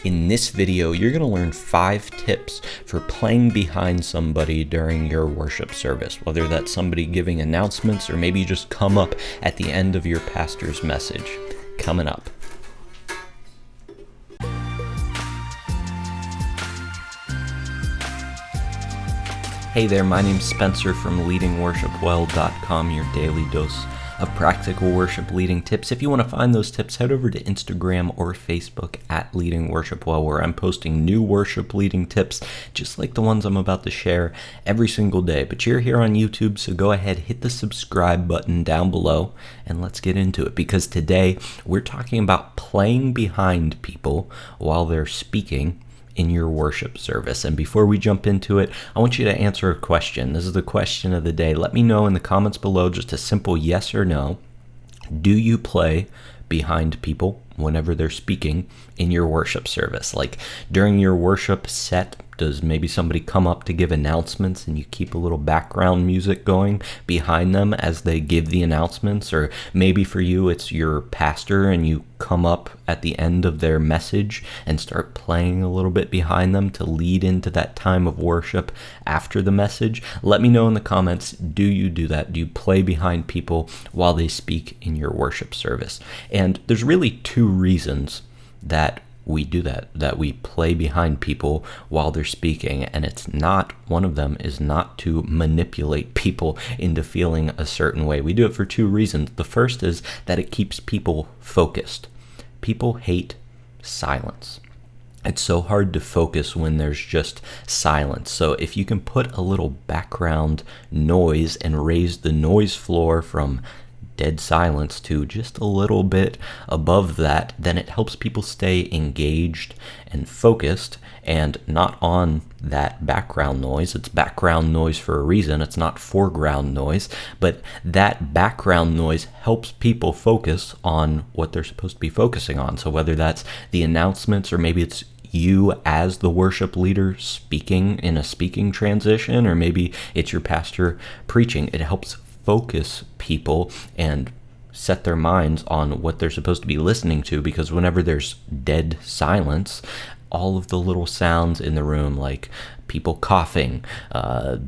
In this video, you're going to learn 5 tips for playing behind somebody during your worship service, whether that's somebody giving announcements or maybe you just come up at the end of your pastor's message. Coming up. Hey there, my name's Spencer from leadingworshipwell.com, your daily dose of practical worship leading tips. If you want to find those tips, head over to Instagram or Facebook at Leading Worship Well, where I'm posting new worship leading tips, just like the ones I'm about to share every single day. But you're here on YouTube, so go ahead, hit the subscribe button down below, and let's get into it, because today we're talking about playing behind people while they're speaking in your worship service. And before we jump into it, I want you to answer a question. This is the question of the day. Let me know in the comments below, just a simple yes or no. Do you play behind people whenever they're speaking in your worship service? Like during your worship set, does maybe somebody come up to give announcements and you keep a little background music going behind them as they give the announcements? Or maybe for you it's your pastor and you come up at the end of their message and start playing a little bit behind them to lead into that time of worship after the message. Let me know in the comments, do you do that? Do you play behind people while they speak in your worship service? And there's really 2 reasons that we do that we play behind people while they're speaking, and one of them is not to manipulate people into feeling a certain way. We do it for 2 reasons. The first is that it keeps people focused. People hate silence. It's so hard to focus when there's just silence. So if you can put a little background noise and raise the noise floor from dead silence to just a little bit above that, then it helps people stay engaged and focused and not on that background noise. It's background noise for a reason. It's not foreground noise, but that background noise helps people focus on what they're supposed to be focusing on. So whether that's the announcements or maybe it's you as the worship leader speaking in a speaking transition, or maybe it's your pastor preaching, it helps focus people and set their minds on what they're supposed to be listening to, because whenever there's dead silence, all of the little sounds in the room, like people coughing,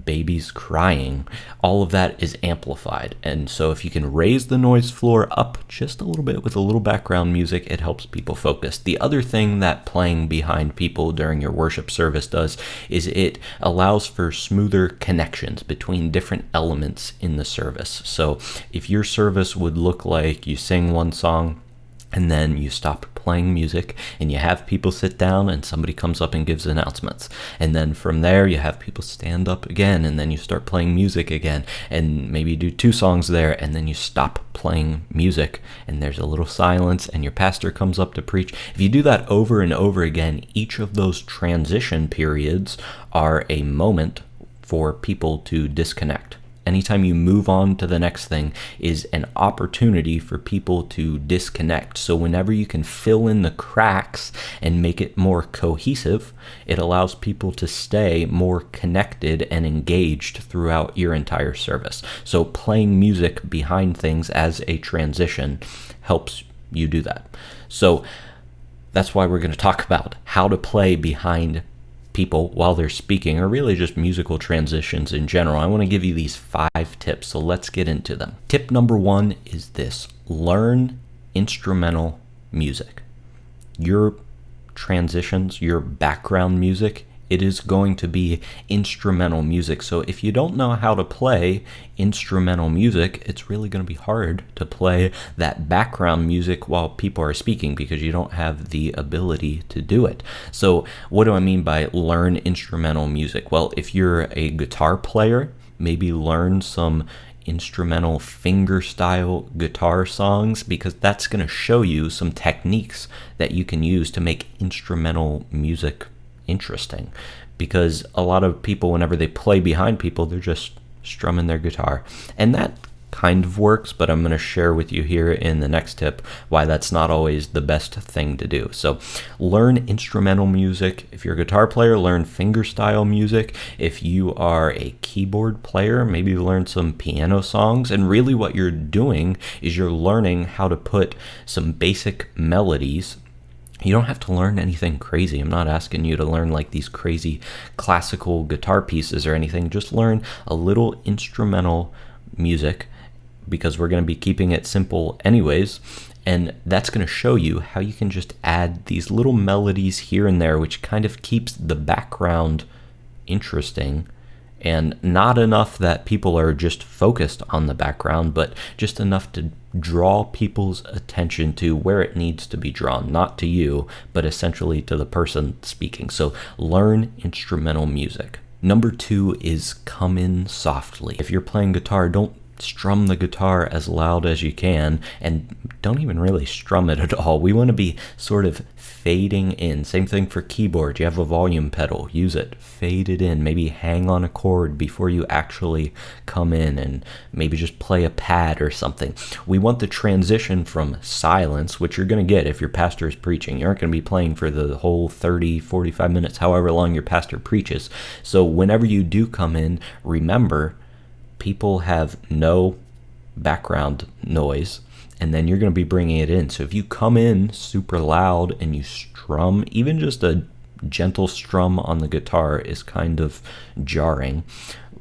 babies crying, all of that is amplified. And so if you can raise the noise floor up just a little bit with a little background music, it helps people focus. The other thing that playing behind people during your worship service does is it allows for smoother connections between different elements in the service. So if your service would look like you sing one song and then you stop playing music and you have people sit down and somebody comes up and gives announcements, and then from there you have people stand up again and then you start playing music again, and maybe you do 2 songs there and then you stop playing music and there's a little silence and your pastor comes up to preach. If you do that over and over again, each of those transition periods are a moment for people to disconnect. Anytime you move on to the next thing is an opportunity for people to disconnect. So whenever you can fill in the cracks and make it more cohesive, it allows people to stay more connected and engaged throughout your entire service. So playing music behind things as a transition helps you do that. So that's why we're going to talk about how to play behind people while they're speaking, or really just musical transitions in general. I want to give you these 5 tips, so let's get into them. Tip number 1 is this: learn instrumental music. Your transitions, your background music, it is going to be instrumental music. So if you don't know how to play instrumental music, it's really going to be hard to play that background music while people are speaking, because you don't have the ability to do it. So what do I mean by learn instrumental music? Well, if you're a guitar player, maybe learn some instrumental fingerstyle guitar songs, because that's going to show you some techniques that you can use to make instrumental music interesting. Because a lot of people, whenever they play behind people, they're just strumming their guitar, and that kind of works, but I'm going to share with you here in the next tip why that's not always the best thing to do. So learn instrumental music. If you're a guitar player, learn fingerstyle music. If you are a keyboard player, maybe learn some piano songs. And really what you're doing is you're learning how to put some basic melodies You don't have to learn anything crazy. I'm not asking you to learn like these crazy classical guitar pieces or anything. Just learn a little instrumental music, because we're going to be keeping it simple anyways. And that's going to show you how you can just add these little melodies here and there, which kind of keeps the background interesting, and not enough that people are just focused on the background, but just enough to draw people's attention to where it needs to be drawn, not to you, but essentially to the person speaking. So learn instrumental music. Number 2 is come in softly. If you're playing guitar, don't strum the guitar as loud as you can, and don't even really strum it at all. We want to be sort of fading in. Same thing for keyboard. You have a volume pedal, use it, fade it in, maybe hang on a chord before you actually come in, and maybe just play a pad or something. We want the transition from silence, which you're going to get if your pastor is preaching. You aren't going to be playing for the whole 30, 45 minutes, however long your pastor preaches. So whenever you do come in, remember, people have no background noise, and then you're going to be bringing it in. So if you come in super loud and you strum, even just a gentle strum on the guitar is kind of jarring.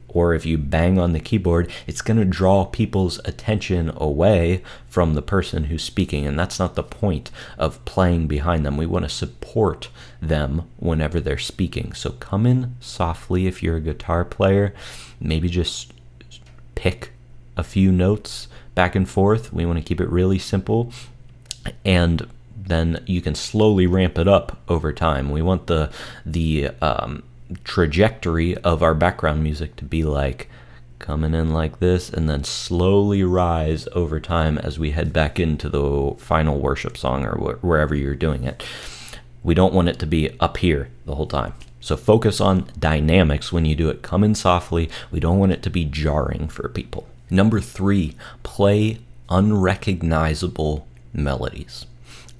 Or if you bang on the keyboard, it's going to draw people's attention away from the person who's speaking, and that's not the point of playing behind them. We want to support them whenever they're speaking. So come in softly if you're a guitar player. Maybe just pick a few notes back and forth. We want to keep it really simple, and then you can slowly ramp it up over time. We want the trajectory of our background music to be like coming in like this, and then slowly rise over time as we head back into the final worship song or wherever you're doing it. We don't want it to be up here the whole time. So focus on dynamics when you do it. Come in softly. We don't want it to be jarring for people. Number 3, play unrecognizable melodies.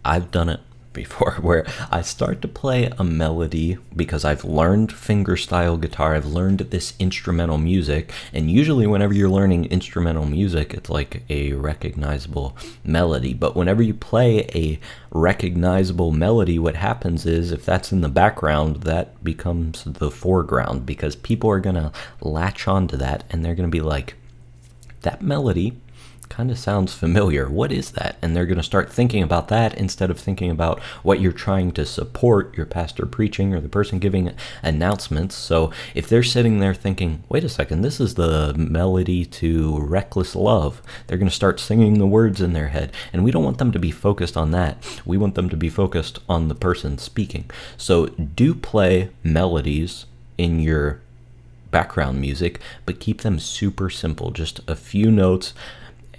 I've done it before where I start to play a melody because I've learned fingerstyle guitar, I've learned this instrumental music, and usually whenever you're learning instrumental music, it's like a recognizable melody. But whenever you play a recognizable melody, what happens is if that's in the background, that becomes the foreground, because people are going to latch onto that and they're going to be like, that melody kind of sounds familiar. What is that? And they're going to start thinking about that instead of thinking about what you're trying to support, your pastor preaching or the person giving announcements. So if they're sitting there thinking, wait a second, this is the melody to Reckless Love, they're going to start singing the words in their head. And we don't want them to be focused on that. We want them to be focused on the person speaking. So do play melodies in your background music, but keep them super simple, just a few notes.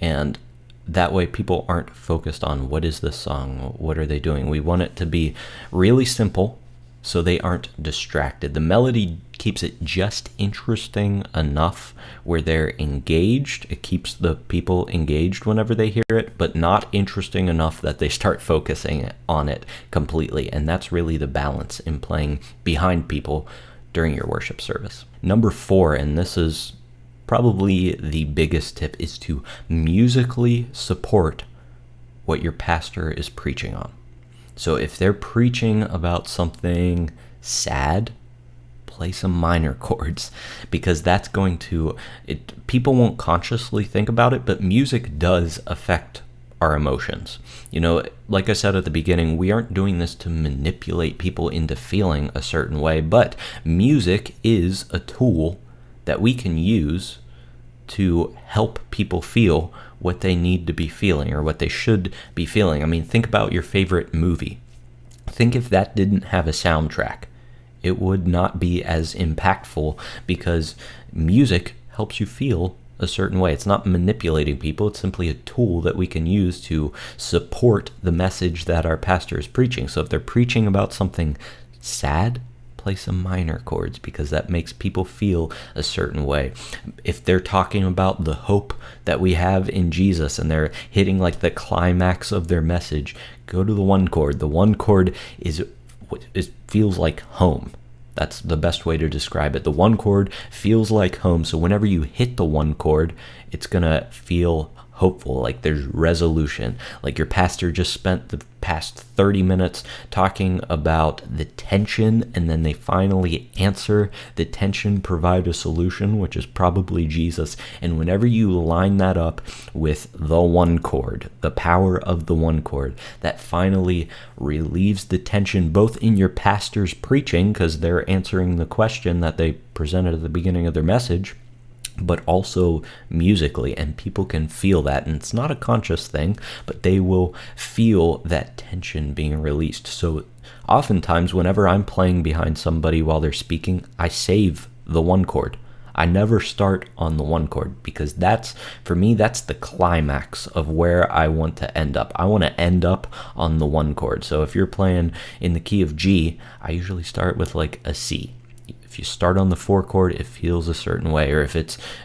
And that way people aren't focused on what is this song, what are they doing. We want it to be really simple so they aren't distracted. The melody keeps it just interesting enough where they're engaged. It keeps the people engaged whenever they hear it, but not interesting enough that they start focusing on it completely. And that's really the balance in playing behind people during your worship service. Number 4, and this is probably the biggest tip, is to musically support what your pastor is preaching on. So if they're preaching about something sad, play some minor chords, because that's going to, people won't consciously think about it, but music does affect our emotions. You know, like I said at the beginning, we aren't doing this to manipulate people into feeling a certain way, but music is a tool that we can use to help people feel what they need to be feeling or what they should be feeling. I mean, think about your favorite movie. Think if that didn't have a soundtrack, it would not be as impactful, because music helps you feel a certain way. It's not manipulating people. It's simply a tool that we can use to support the message that our pastor is preaching. So if they're preaching about something sad, play some minor chords, because that makes people feel a certain way. If they're talking about the hope that we have in Jesus and they're hitting like the climax of their message, go to the 1 chord. The 1 chord feels like home. That's the best way to describe it. The 1 chord feels like home. So whenever you hit the 1 chord, it's going to feel hopeful, like there's resolution. Like your pastor just spent the past 30 minutes talking about the tension, and then they finally answer the tension, provide a solution, which is probably Jesus. And whenever you line that up with the one chord, the power of the one chord, that finally relieves the tension both in your pastor's preaching, because they're answering the question that they presented at the beginning of their message, but also musically, and people can feel that. And it's not a conscious thing, but they will feel that tension being released. So oftentimes whenever I'm playing behind somebody while they're speaking, I save the one chord. I never start on the one chord, because that's, for me, that's the climax of where I want to end up. I want to end up on the one chord. So if you're playing in the key of G, I usually start with like a C. If you start on the 4 chord, it feels a certain way. Or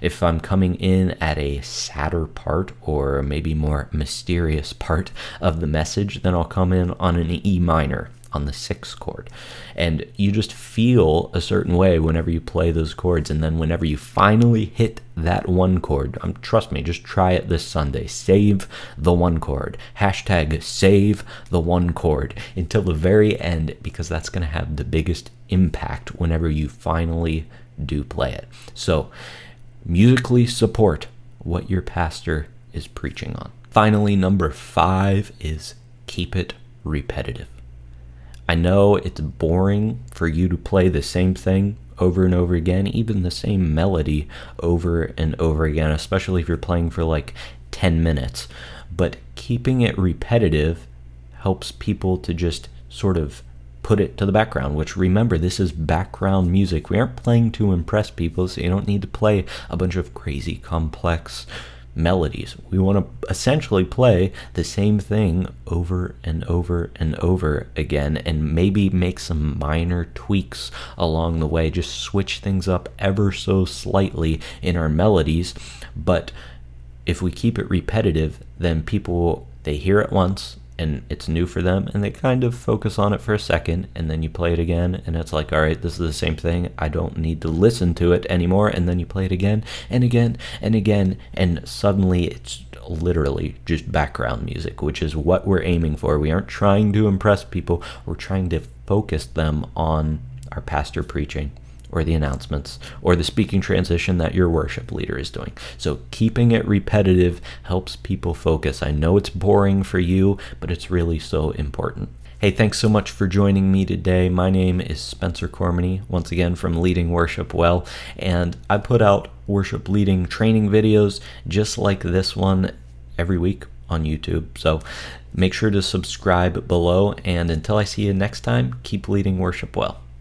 if I'm coming in at a sadder part, or maybe more mysterious part of the message, then I'll come in on an E minor on the 6th chord. And you just feel a certain way whenever you play those chords. And then whenever you finally hit that one chord, trust me, just try it this Sunday. Save the one chord. Hashtag save the one chord until the very end, because that's going to have the biggest impact whenever you finally do play it. So musically support what your pastor is preaching on. Finally, number 5 is keep it repetitive. I know it's boring for you to play the same thing over and over again, even the same melody over and over again, especially if you're playing for like 10 minutes. But keeping it repetitive helps people to just sort of put it to the background, which, remember, this is background music. We aren't playing to impress people, so you don't need to play a bunch of crazy complex melodies. We want to essentially play the same thing over and over and over again, and maybe make some minor tweaks along the way, just switch things up ever so slightly in our melodies. But if we keep it repetitive, then people, they hear it once and it's new for them, and they kind of focus on it for a second, and then you play it again and it's like, all right, this is the same thing, I don't need to listen to it anymore. And then you play it again and again and again, and suddenly it's literally just background music, which is what we're aiming for. We aren't trying to impress people, we're trying to focus them on our pastor preaching, or the announcements, or the speaking transition that your worship leader is doing. So keeping it repetitive helps people focus. I know it's boring for you, but it's really so important. Hey, thanks so much for joining me today. My name is Spencer Cormany, once again from Leading Worship Well, and I put out worship leading training videos just like this one every week on YouTube. So make sure to subscribe below, and until I see you next time, keep leading worship well.